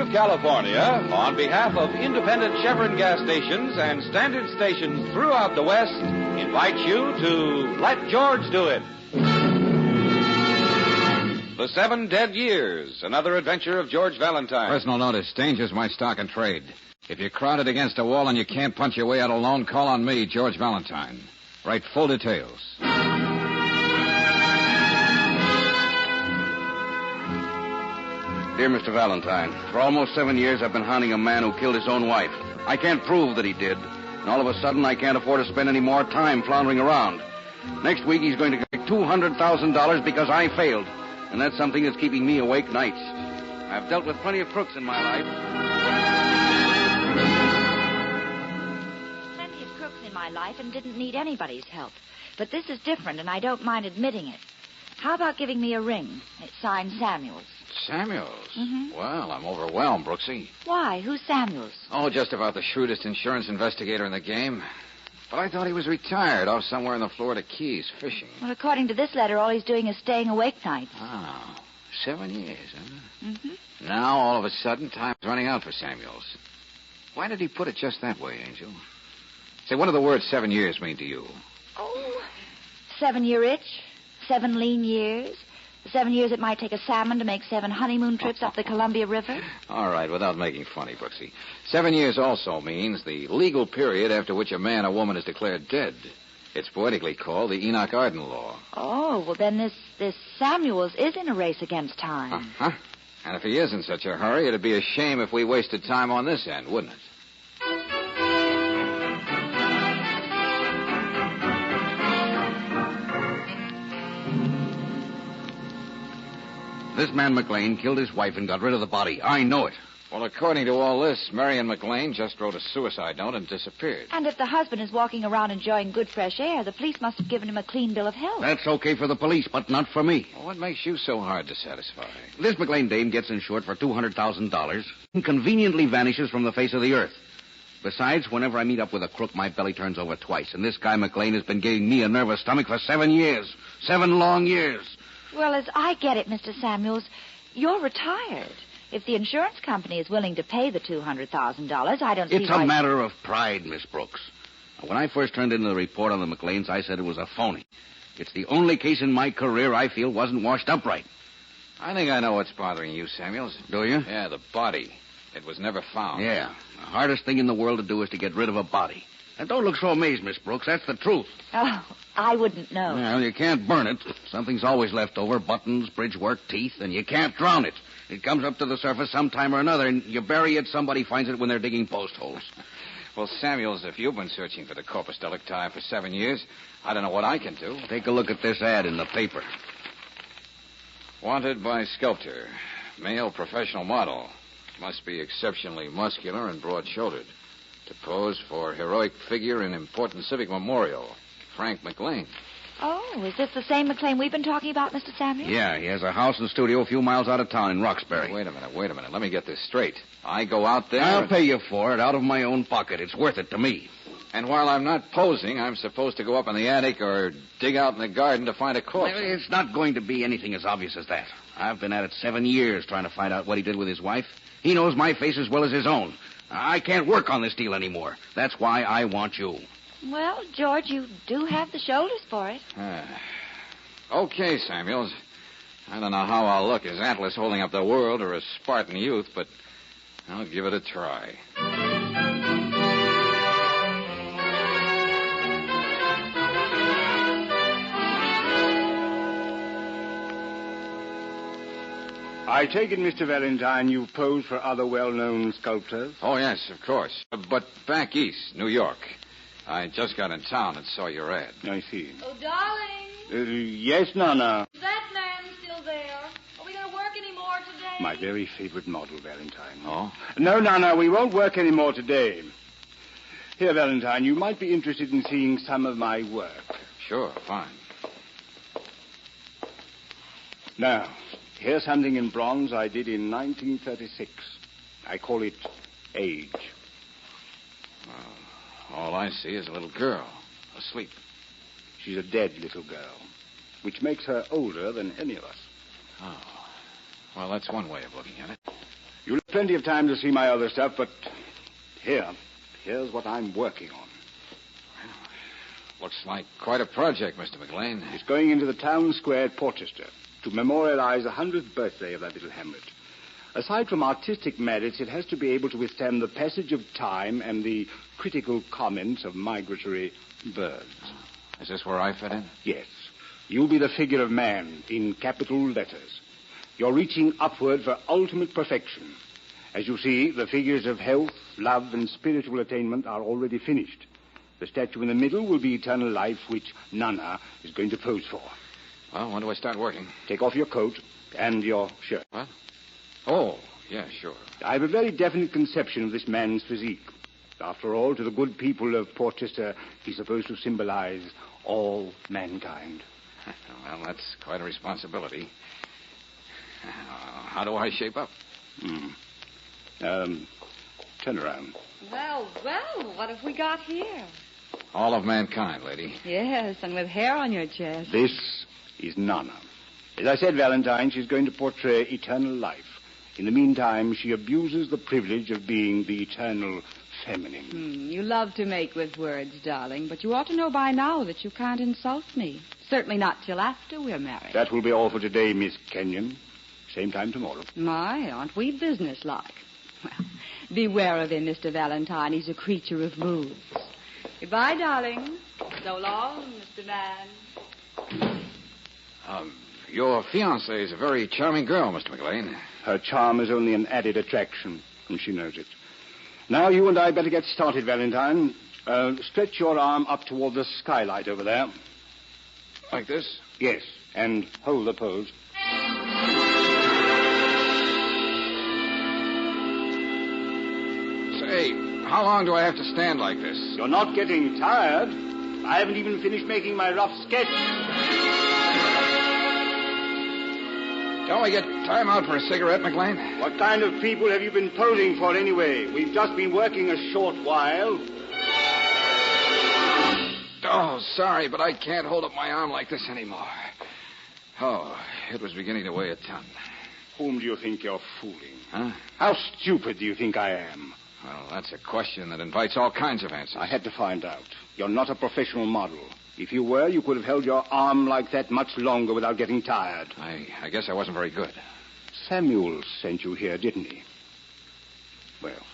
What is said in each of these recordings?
of California, on behalf of independent Chevron gas stations and standard stations throughout the West, invites you to Let George Do It. The 7 Dead Years, another adventure of George Valentine. Personal notice, danger's my stock and trade. If you're crowded against a wall and you can't punch your way out alone, call on me, George Valentine. Write full details. Dear Mr. Valentine, for almost 7 years I've been hunting a man who killed his own wife. I can't prove that he did. And all of a sudden I can't afford to spend any more time floundering around. Next week he's going to get $200,000 because I failed. And that's something that's keeping me awake nights. I've dealt with plenty of crooks in my life. Plenty of crooks in my life and didn't need anybody's help. But this is different, and I don't mind admitting it. How about giving me a ring? It's signed Samuels. Samuels? Mm-hmm. Well, I'm overwhelmed, Brooksy. Why? Who's Samuels? Oh, just about the shrewdest insurance investigator in the game. But I thought he was retired off somewhere in the Florida Keys fishing. Well, according to this letter, all he's doing is staying awake nights. Oh, 7 years, huh? Mm-hmm. Now, all of a sudden, time's running out for Samuels. Why did he put it just that way, Angel? Say, what do the words 7 years mean to you? Oh, 7-year itch, 7 lean years. 7 years it might take a salmon to make 7 honeymoon trips up the Columbia River. All right, without making funny, Brooksy. 7 years also means the legal period after which a man or woman is declared dead. It's poetically called the Enoch Arden Law. Oh, well, then this Samuels is in a race against time. Uh-huh. And if he is in such a hurry, it'd be a shame if we wasted time on this end, wouldn't it? This man McLean killed his wife and got rid of the body. I know it. Well, according to all this, Marion McLean just wrote a suicide note and disappeared. And if the husband is walking around enjoying good fresh air, the police must have given him a clean bill of health. That's okay for the police, but not for me. Well, what makes you so hard to satisfy? This McLean dame gets insured for $200,000 and conveniently vanishes from the face of the earth. Besides, whenever I meet up with a crook, my belly turns over twice. And this guy McLean has been giving me a nervous stomach for 7 years. 7 long years. Well, as I get it, Mr. Samuels, you're retired. If the insurance company is willing to pay the $200,000, I don't see It's why... a matter of pride, Miss Brooks. When I first turned in the report on the McLeans, I said it was a phony. It's the only case in my career I feel wasn't washed up right. I think I know what's bothering you, Samuels. Do you? Yeah, the body. It was never found. Yeah. The hardest thing in the world to do is to get rid of a body. And don't look so amazed, Miss Brooks. That's the truth. Oh, I wouldn't know. Well, you can't burn it. Something's always left over. Buttons, bridge work, teeth, and you can't drown it. It comes up to the surface sometime or another, and you bury it, somebody finds it when they're digging post holes. Well, Samuels, if you've been searching for the corpus delicti for 7 years, I don't know what I can do. Take a look at this ad in the paper. Wanted by sculptor. Male professional model. Must be exceptionally muscular and broad-shouldered. To pose for heroic figure in important civic memorial. Frank McLean. Oh, is this the same McLean we've been talking about, Mr. Samuels? Yeah, he has a house and studio a few miles out of town in Roxbury. Wait a minute. Let me get this straight. I go out there... I'll pay you for it out of my own pocket. It's worth it to me. And while I'm not posing, I'm supposed to go up in the attic or dig out in the garden to find a corpse. It's not going to be anything as obvious as that. I've been at it 7 years trying to find out what he did with his wife. He knows my face as well as his own. I can't work on this deal anymore. That's why I want you. Well, George, you do have the shoulders for it. Okay, Samuels. I don't know how I'll look as Atlas holding up the world or as Spartan youth, but I'll give it a try. I take it, Mr. Valentine, you've posed for other well-known sculptors? Oh, yes, of course. But back east, New York. I just got in town and saw your ad. I see. Oh, darling. Yes, Nana. Is that man still there? Are we going to work any more today? My very favorite model, Valentine. Oh? No, Nana, we won't work any more today. Here, Valentine, you might be interested in seeing some of my work. Sure, fine. Now, here's something in bronze I did in 1936. I call it Age. All I see is a little girl, asleep. She's a dead little girl, which makes her older than any of us. Oh. Well, that's one way of looking at it. You'll have plenty of time to see my other stuff, but here's what I'm working on. Looks like quite a project, Mr. McLean. It's going into the town square at Portchester to memorialize the 100th birthday of that little hamlet. Aside from artistic merits, it has to be able to withstand the passage of time and the critical comments of migratory birds. Is this where I fit in? Yes. You'll be the figure of man in capital letters. You're reaching upward for ultimate perfection. As you see, the figures of health, love, and spiritual attainment are already finished. The statue in the middle will be eternal life, which Nana is going to pose for. Well, when do I start working? Take off your coat and your shirt. What? Oh, yeah, sure. I have a very definite conception of this man's physique. After all, to the good people of Portchester, he's supposed to symbolize all mankind. Well, that's quite a responsibility. How do I shape up? Turn around. Well, what have we got here? All of mankind, lady. Yes, and with hair on your chest. This is Nana. As I said, Valentine, she's going to portray eternal life. In the meantime, she abuses the privilege of being the eternal feminine. You love to make with words, darling, but you ought to know by now that you can't insult me. Certainly not till after we're married. That will be all for today, Miss Kenyon. Same time tomorrow. My, aren't we businesslike? Well, beware of him, Mr. Valentine. He's a creature of moods. Goodbye, darling. So long, Mr. Man. Your fiancée is a very charming girl, Mr. McLean. Her charm is only an added attraction, and she knows it. Now, you and I better get started, Valentine. Stretch your arm up toward the skylight over there. Like this? Yes, and hold the pose. Say, how long do I have to stand like this? You're not getting tired. I haven't even finished making my rough sketch. Don't we get time out for a cigarette, McLean? What kind of people have you been posing for anyway? We've just been working a short while. Oh, sorry, but I can't hold up my arm like this anymore. Oh, it was beginning to weigh a ton. Whom do you think you're fooling? Huh? How stupid do you think I am? Well, that's a question that invites all kinds of answers. I had to find out. You're not a professional model. If you were, you could have held your arm like that much longer without getting tired. I guess I wasn't very good. Samuel sent you here, didn't he? Well,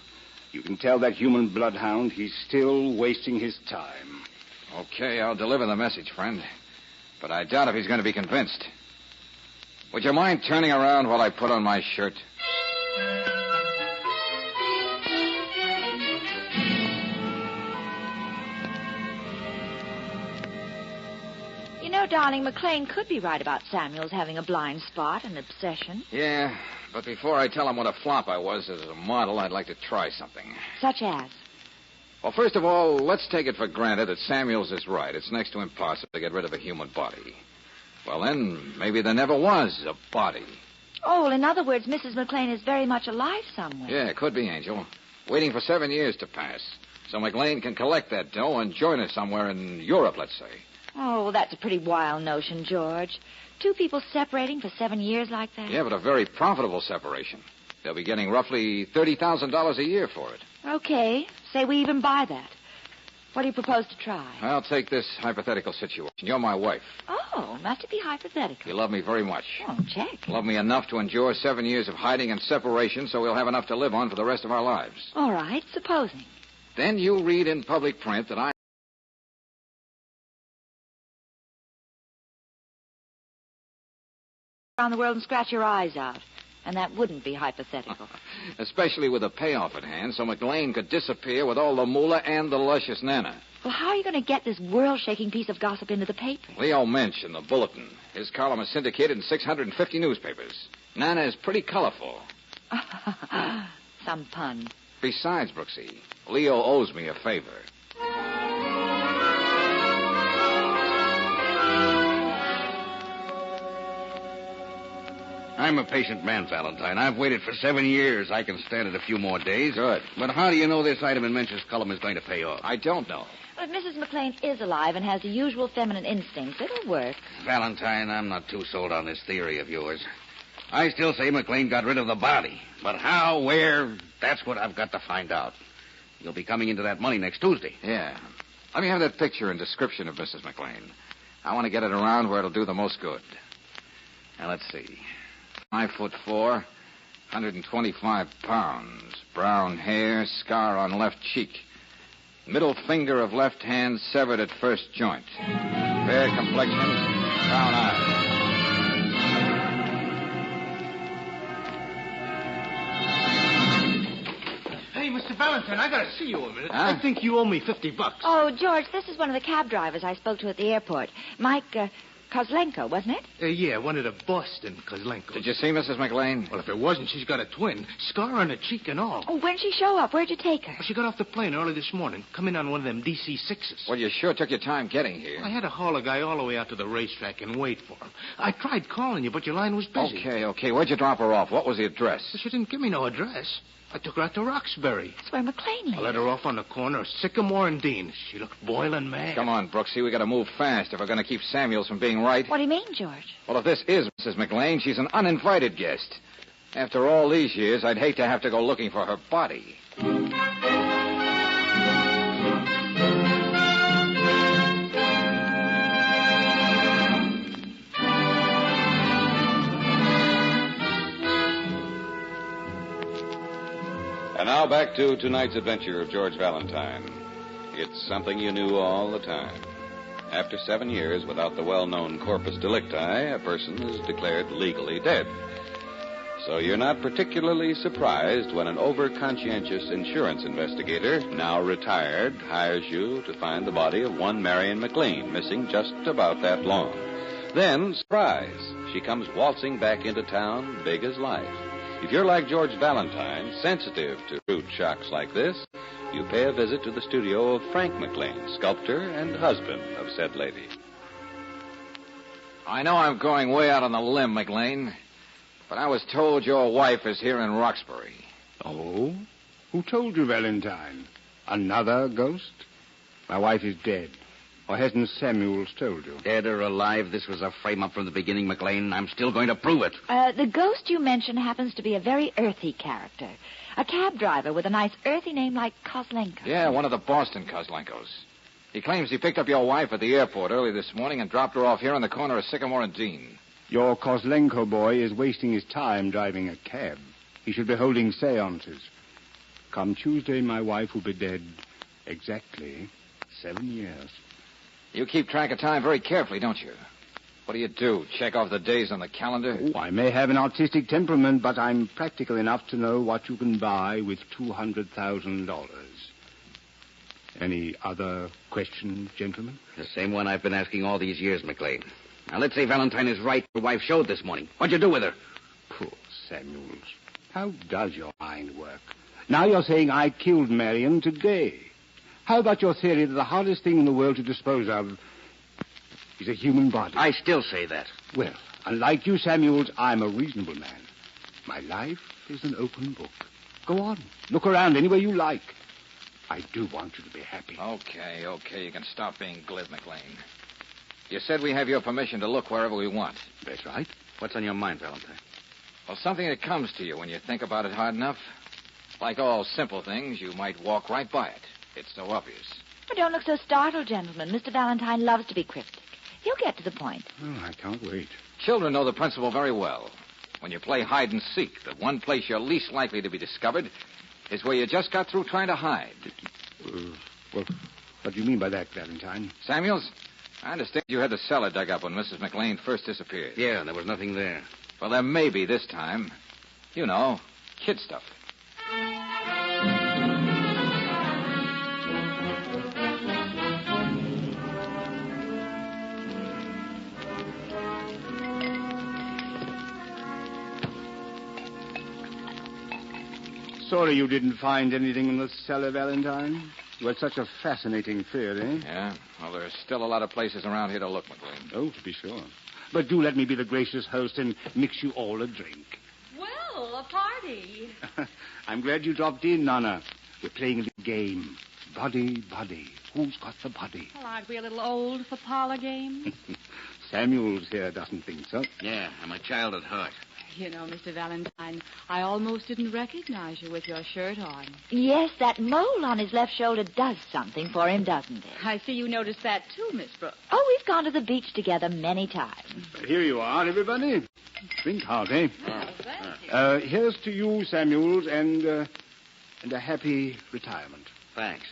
you can tell that human bloodhound he's still wasting his time. Okay, I'll deliver the message, friend. But I doubt if he's going to be convinced. Would you mind turning around while I put on my shirt? You know, darling, McLean could be right about Samuel's having a blind spot, an obsession. Yeah, but before I tell him what a flop I was as a model, I'd like to try something. Such as? Well, first of all, let's take it for granted that Samuel's is right. It's next to impossible to get rid of a human body. Well, then, maybe there never was a body. Oh, well, in other words, Mrs. McLean is very much alive somewhere. Yeah, it could be, Angel. Waiting for 7 years to pass. So McLean can collect that dough and join us somewhere in Europe, let's say. Oh, well, that's a pretty wild notion, George. Two people separating for 7 years like that? Yeah, but a very profitable separation. They'll be getting roughly $30,000 a year for it. Okay. Say we even buy that. What do you propose to try? I'll take this hypothetical situation. You're my wife. Oh, must it be hypothetical? You love me very much. Oh, check. Love me enough to endure 7 years of hiding and separation so we'll have enough to live on for the rest of our lives. All right, supposing. Then you read in public print that I... around the world and scratch your eyes out. And that wouldn't be hypothetical. Especially with a payoff at hand, so McLean could disappear with all the moolah and the luscious Nana. Well, how are you going to get this world-shaking piece of gossip into the paper? Leo Mensch in the Bulletin. His column is syndicated in 650 newspapers. Nana is pretty colorful. Some pun. Besides, Brooksy, Leo owes me a favor. I'm a patient man, Valentine. I've waited for 7 years. I can stand it a few more days. Good. But how do you know this item in Mensch's column is going to pay off? I don't know. Well, if Mrs. McLean is alive and has the usual feminine instincts, it'll work. Valentine, I'm not too sold on this theory of yours. I still say McLean got rid of the body. But how, where, that's what I've got to find out. You'll be coming into that money next Tuesday. Yeah. Let me have that picture and description of Mrs. McLean. I want to get it around where it'll do the most good. Now, let's see. 5'4", 125 pounds. Brown hair, scar on left cheek. Middle finger of left hand severed at first joint. Fair complexion, brown eyes. Hey, Mr. Valentine, I gotta see you a minute. Huh? I think you owe me $50. Oh, George, this is one of the cab drivers I spoke to at the airport. Mike Kozlenko, wasn't it? Yeah, one of the Boston Kozlenko. Did you see Mrs. McLean? Well, if it wasn't, she's got a twin. Scar on her cheek and all. Oh, when'd she show up? Where'd you take her? Well, she got off the plane early this morning. Come in on one of them DC-6s. Well, you sure took your time getting here. I had to haul a guy all the way out to the racetrack and wait for him. I tried calling you, but your line was busy. Okay. Where'd you drop her off? What was the address? Well, she didn't give me no address. I took her out to Roxbury. That's where McLean lives. I let her off on the corner of Sycamore and Dean. She looked boiling mad. Come on, Brooksy. We got to move fast if we're going to keep Samuels from being right. What do you mean, George? Well, if this is Mrs. McLean, she's an uninvited guest. After all these years, I'd hate to have to go looking for her body. And now back to tonight's adventure of George Valentine. It's something you knew all the time. After 7 years without the well-known corpus delicti, a person is declared legally dead. So you're not particularly surprised when an over-conscientious insurance investigator, now retired, hires you to find the body of one Marion McLean, missing just about that long. Then, surprise, she comes waltzing back into town, big as life. If you're like George Valentine, sensitive to rude shocks like this, you pay a visit to the studio of Frank McLean, sculptor and husband of said lady. I know I'm going way out on the limb, McLean, but I was told your wife is here in Roxbury. Oh? Who told you, Valentine? Another ghost? My wife is dead. Or hasn't Samuels told you? Dead or alive, this was a frame-up from the beginning, McLean. I'm still going to prove it. The ghost you mentioned happens to be a very earthy character. A cab driver with a nice earthy name like Kozlenko. Yeah, one of the Boston Kozlenkos. He claims he picked up your wife at the airport early this morning and dropped her off here on the corner of Sycamore and Dean. Your Kozlenko boy is wasting his time driving a cab. He should be holding seances. Come Tuesday, my wife will be dead exactly 7 years. You keep track of time very carefully, don't you? What do? Check off the days on the calendar? Oh, I may have an artistic temperament, but I'm practical enough to know what you can buy with $200,000. Any other questions, gentlemen? The same one I've been asking all these years, McLean. Now, let's say Valentine is right. Your wife showed this morning. What'd you do with her? Poor Samuels. How does your mind work? Now you're saying I killed Marion today. How about your theory that the hardest thing in the world to dispose of is a human body? I still say that. Well, unlike you, Samuels, I'm a reasonable man. My life is an open book. Go on. Look around any way you like. I do want you to be happy. Okay. You can stop being glib, McLean. You said we have your permission to look wherever we want. That's right. What's on your mind, Valentine? Well, something that comes to you when you think about it hard enough. Like all simple things, you might walk right by it. It's so obvious. But don't look so startled, gentlemen. Mr. Valentine loves to be cryptic. He'll get to the point. Oh, I can't wait. Children know the principle very well. When you play hide and seek, the one place you're least likely to be discovered is where you just got through trying to hide. Well, what do you mean by that, Valentine? Samuels, I understand you had the cellar dug up when Mrs. McLean first disappeared. Yeah, there was nothing there. Well, there may be this time. You know, kid stuff. Sorry you didn't find anything in the cellar, Valentine. You had such a fascinating theory. Yeah? Well, there's still a lot of places around here to look, McLean. Oh, to be sure. But do let me be the gracious host and mix you all a drink. Well, a party. I'm glad you dropped in, Nana. We're playing a little game. Body. Who's got the body? Well, aren't we a little old for parlor games? Samuels here doesn't think so. Yeah, I'm a child at heart. You know, Mr. Valentine, I almost didn't recognize you with your shirt on. Yes, that mole on his left shoulder does something for him, doesn't it? I see you noticed that too, Miss Brooks. Oh, we've gone to the beach together many times. Here you are, everybody. Drink hearty. Oh, thank you. Here's to you, Samuels, and a happy retirement. Thanks.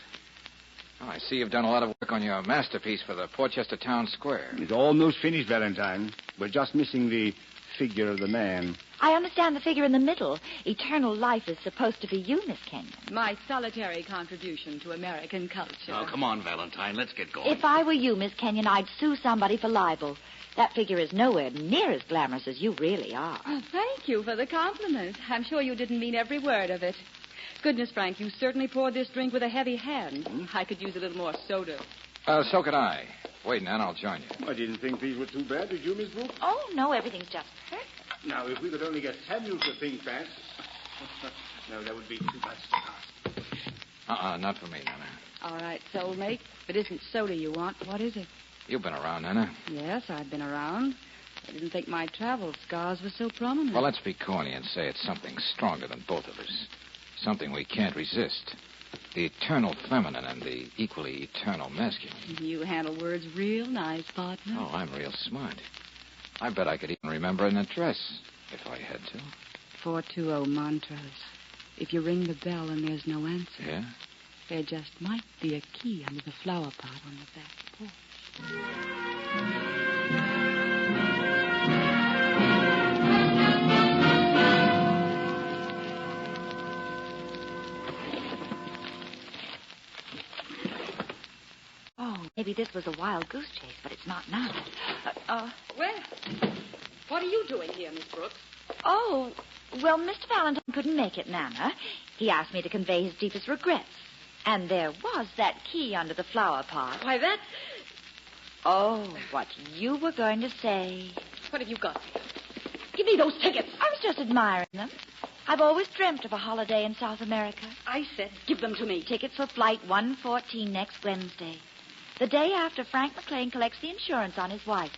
Oh, I see you've done a lot of work on your masterpiece for the Portchester Town Square. It's almost finished, Valentine. We're just missing the figure of the man. I understand the figure in the middle. Eternal life is supposed to be you, Miss Kenyon. My solitary contribution to American culture. Now, come on, Valentine. Let's get going. If I were you, Miss Kenyon, I'd sue somebody for libel. That figure is nowhere near as glamorous as you really are. Oh, thank you for the compliment. I'm sure you didn't mean every word of it. Goodness, Frank, you certainly poured this drink with a heavy hand. I could use a little more soda. So could I. Wait, Nan, I'll join you. I didn't think these were too bad, did you, Miss Brooks? Oh, no, everything's just perfect. Now, if we could only get Samuels to think fast. No, that would be too much to ask. Not for me, Nana. All right, soulmate. If it isn't soda you want, what is it? You've been around, Nana. Yes, I've been around. I didn't think my travel scars were so prominent. Well, let's be corny and say it's something stronger than both of us. Something we can't resist. The eternal feminine and the equally eternal masculine. You handle words real nice, partner. Oh, I'm real smart. I bet I could even remember an address if I had to. 420 Montrose. If you ring the bell and there's no answer, Yeah? there just might be a key under the flower pot on the back porch. Maybe this was a wild goose chase, but it's not now. Well, what are you doing here, Miss Brooks? Oh, well, Mr. Valentine couldn't make it, Nana. He asked me to convey his deepest regrets. And there was that key under the flower pot. Why, that... Oh, what you were going to say. What have you got? Give me those tickets. I was just admiring them. I've always dreamt of a holiday in South America. I said give them to me. Tickets for Flight 114 next Wednesday. The day after Frank McLean collects the insurance on his wife.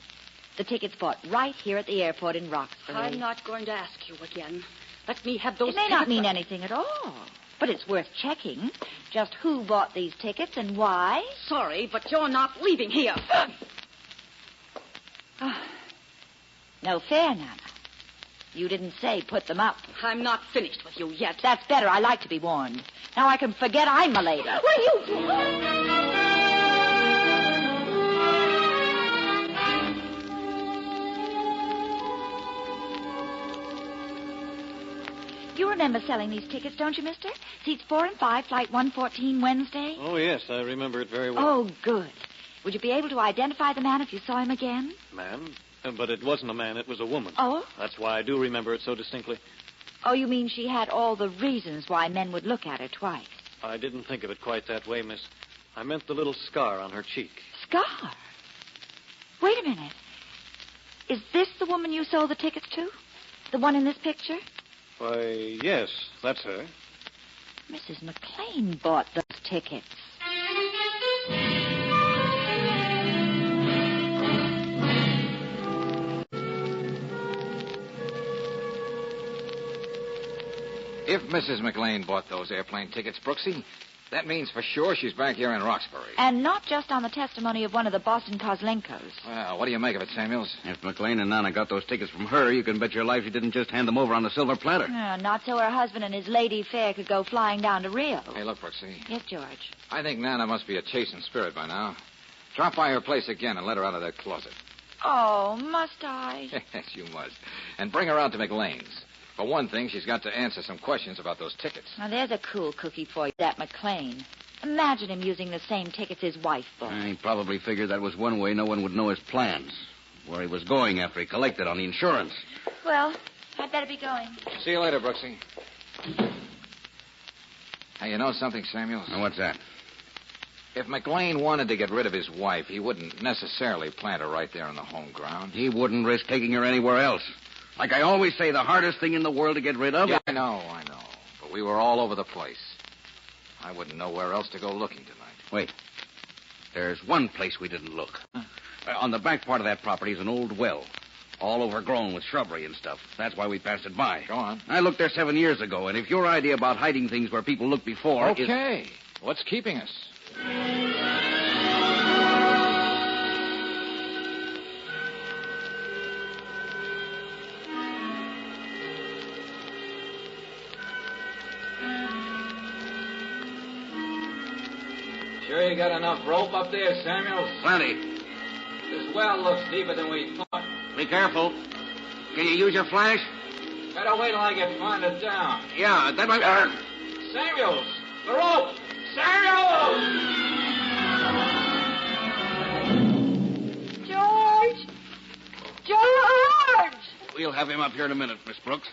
The ticket's bought right here at the airport in Roxbury. I'm not going to ask you again. Let me have those tickets. It may tickets. not mean anything at all, but it's worth checking. Just who bought these tickets and why. Sorry, but you're not leaving here. No fair, Nana. You didn't say put them up. I'm not finished with you yet. That's better. I like to be warned. Now I can forget I'm a lady. What are you doing? You remember selling these tickets, don't you, mister? Seats 4 and 5, Flight 114, Wednesday? Oh, yes, I remember it very well. Oh, good. Would you be able to identify the man if you saw him again? Man? But it wasn't a man, it was a woman. Oh? That's why I do remember it so distinctly. Oh, you mean she had all the reasons why men would look at her twice? I didn't think of it quite that way, miss. I meant the little scar on her cheek. Scar? Wait a minute. Is this the woman you sold the tickets to? The one in this picture? Why, yes, that's her. Mrs. McLean bought those tickets. If Mrs. McLean bought those airplane tickets, Brooksy, that means for sure she's back here in Roxbury. And not just on the testimony of one of the Boston Kozlenkos. Well, what do you make of it, Samuels? If McLean and Nana got those tickets from her, you can bet your life she didn't just hand them over on a silver platter. Not so her husband and his lady fair could go flying down to Rio. Hey, look, Brooksy. Yes, George. I think Nana must be a chasing spirit by now. Drop by her place again and let her out of that closet. Oh, must I? Yes, you must. And bring her out to McLean's. For one thing, she's got to answer some questions about those tickets. Now, there's a cool cookie for you, that McLean. Imagine him using the same tickets his wife bought. He probably figured that was one way no one would know his plans. Where he was going after he collected on the insurance. Well, I'd better be going. See you later, Brooksy. Hey, you know something, Samuels? Now, what's that? If McLean wanted to get rid of his wife, he wouldn't necessarily plant her right there on the home ground. He wouldn't risk taking her anywhere else. Like I always say, the hardest thing in the world to get rid of... Yeah, I know. But we were all over the place. I wouldn't know where else to go looking tonight. Wait. There's one place we didn't look. On the back part of that property is an old well. all overgrown with shrubbery and stuff. That's why we passed it by. Go on. I looked there 7 years ago, and if your idea about hiding things where people look before is... Okay. What's keeping us? Sure you got enough rope up there, Samuels? Plenty. This well looks deeper than we thought. Be careful. Can you use your flash? Better wait till I get farther down. Yeah, that might... Samuels! The rope! Samuels! George! George! We'll have him up here in a minute, Miss Brooks.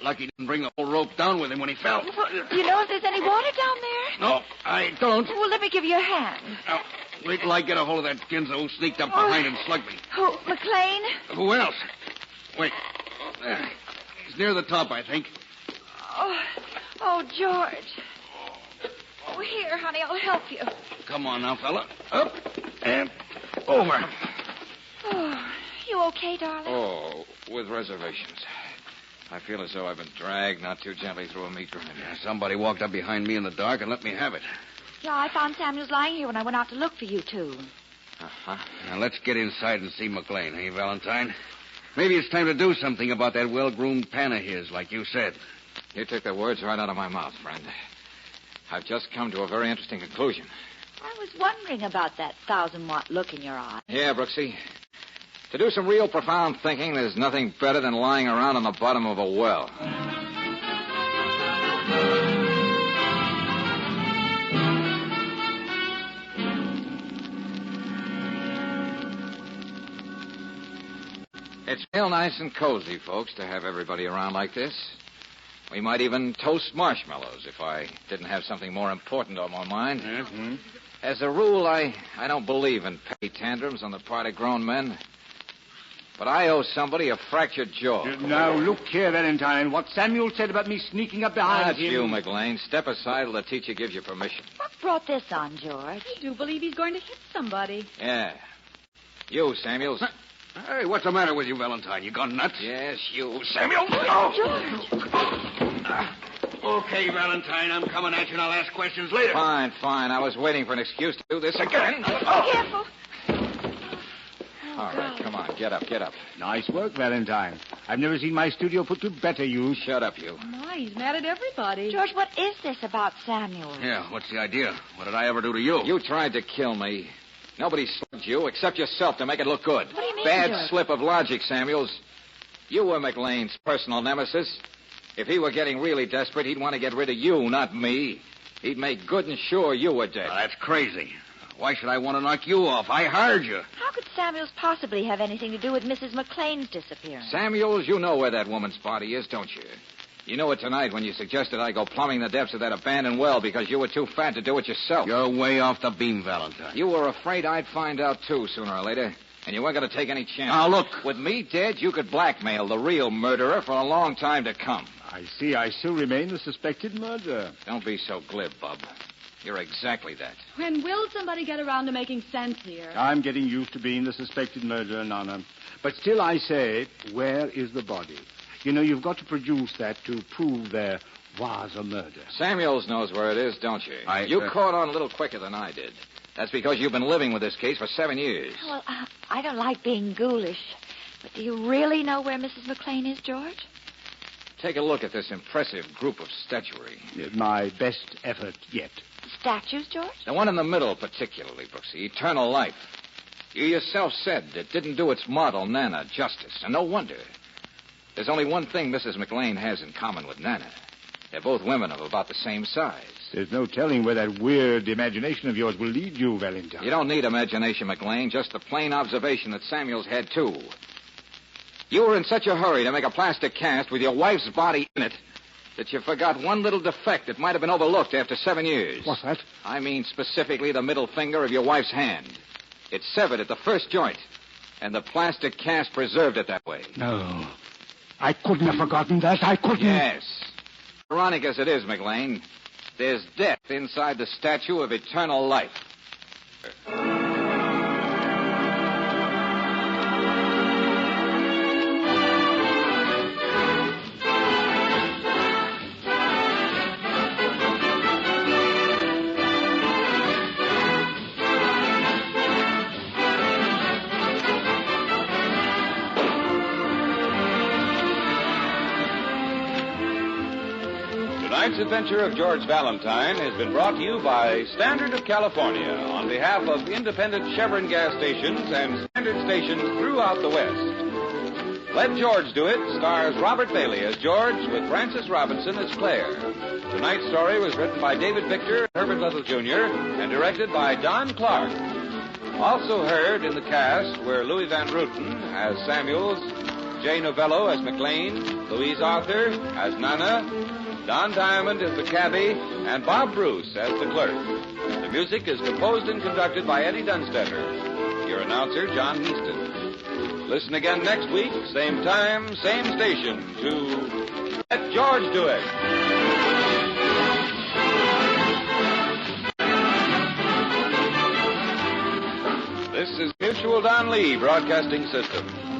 Lucky he didn't bring the whole rope down with him when he fell. Well, do you know if there's any water down there? No, I don't. Well, let me give you a hand. Now, wait till I get a hold of that Ginzo who sneaked up behind and slugged me. Oh, McLean? Who else? Wait. There. He's near the top, I think. Oh, George. Oh, here, honey, I'll help you. Come on now, fella. Up and over. Oh, you okay, darling? Oh, with reservations. I feel as though I've been dragged not too gently through a meat grinder. Somebody walked up behind me in the dark and let me have it. Yeah, I found Samuels lying here when I went out to look for you two. Uh-huh. Now, let's get inside and see McLean, eh, Valentine? Maybe it's time to do something about that well-groomed pan of his, like you said. You took the words right out of my mouth, friend. I've just come to a very interesting conclusion. I was wondering about that 1,000-watt look in your eye. Yeah, Brooksy. To do some real profound thinking, there's nothing better than lying around on the bottom of a well. It's real nice and cozy, folks, to have everybody around like this. We might even toast marshmallows if I didn't have something more important on my mind. Mm-hmm. As a rule, I don't believe in petty tantrums on the part of grown men. But I owe somebody a fractured jaw. Now, look here, Valentine. What Samuel said about me sneaking up behind That's him... you, McLean. Step aside till the teacher gives you permission. What brought this on, George? I do believe he's going to hit somebody. Yeah. You, Samuels. Hey, what's the matter with you, Valentine? You gone nuts? Yes, you. Samuel! Oh. George! Okay, Valentine, I'm coming at you, and I'll ask questions later. Fine. I was waiting for an excuse to do this again. Careful. All right, come on. Get up. Nice work, Valentine. I've never seen my studio put to better use. Shut up, you. My, he's mad at everybody. George, what is this about Samuel? Yeah, what's the idea? What did I ever do to you? You tried to kill me. Nobody slugged you except yourself to make it look good. What do you mean, Bad George? slip of logic, Samuels. You were McLean's personal nemesis. If he were getting really desperate, he'd want to get rid of you, not me. He'd make good and sure you were dead. That's crazy. Why should I want to knock you off? I hired you. How could Samuels possibly have anything to do with Mrs. McLean's disappearance? Samuels, you know where that woman's body is, don't you? You knew it tonight when you suggested I go plumbing the depths of that abandoned well because you were too fat to do it yourself. You're way off the beam, Valentine. You were afraid I'd find out, too, sooner or later. And you weren't going to take any chance. Now, look. With me dead, you could blackmail the real murderer for a long time to come. I see. I still remain the suspected murderer. Don't be so glib, Bub. You're exactly that. When will somebody get around to making sense here? I'm getting used to being the suspected murderer, Nana. But still, I say, where is the body? You know, you've got to produce that to prove there was a murder. Samuels knows where it is, don't you? You caught on a little quicker than I did. That's because you've been living with this case for 7 years. Well, I don't like being ghoulish. But do you really know where Mrs. McLean is, George? Take a look at this impressive group of statuary. My best effort yet. Statues, George? The one in the middle, particularly, Brooksy. Eternal life. You yourself said it didn't do its model, Nana, justice. And no wonder. There's only one thing Mrs. McLean has in common with Nana. They're both women of about the same size. There's no telling where that weird imagination of yours will lead you, Valentine. You don't need imagination, McLean. Just the plain observation that Samuels had, too. You were in such a hurry to make a plaster cast with your wife's body in it that you forgot one little defect that might have been overlooked after 7 years. What's that? I mean specifically the middle finger of your wife's hand. It severed at the first joint, and the plastic cast preserved it that way. No. I couldn't have forgotten that. I couldn't. Yes. Ironic as it is, McLean, there's death inside the statue of eternal life. Tonight's adventure of George Valentine has been brought to you by Standard of California on behalf of independent Chevron gas stations and Standard stations throughout the West. Let George Do It stars Robert Bailey as George with Francis Robinson as Claire. Tonight's story was written by David Victor and Herbert Little Jr. and directed by Don Clark. Also heard in the cast were Louis Van Ruten as Samuels, Jay Novello as McLean, Louise Arthur as Nana, Don Diamond as the cabbie, and Bob Bruce as the clerk. The music is composed and conducted by Eddie Dunstetter. Your announcer, John Heaston. Listen again next week, same time, same station, to Let George Do It. This is Mutual Don Lee Broadcasting System.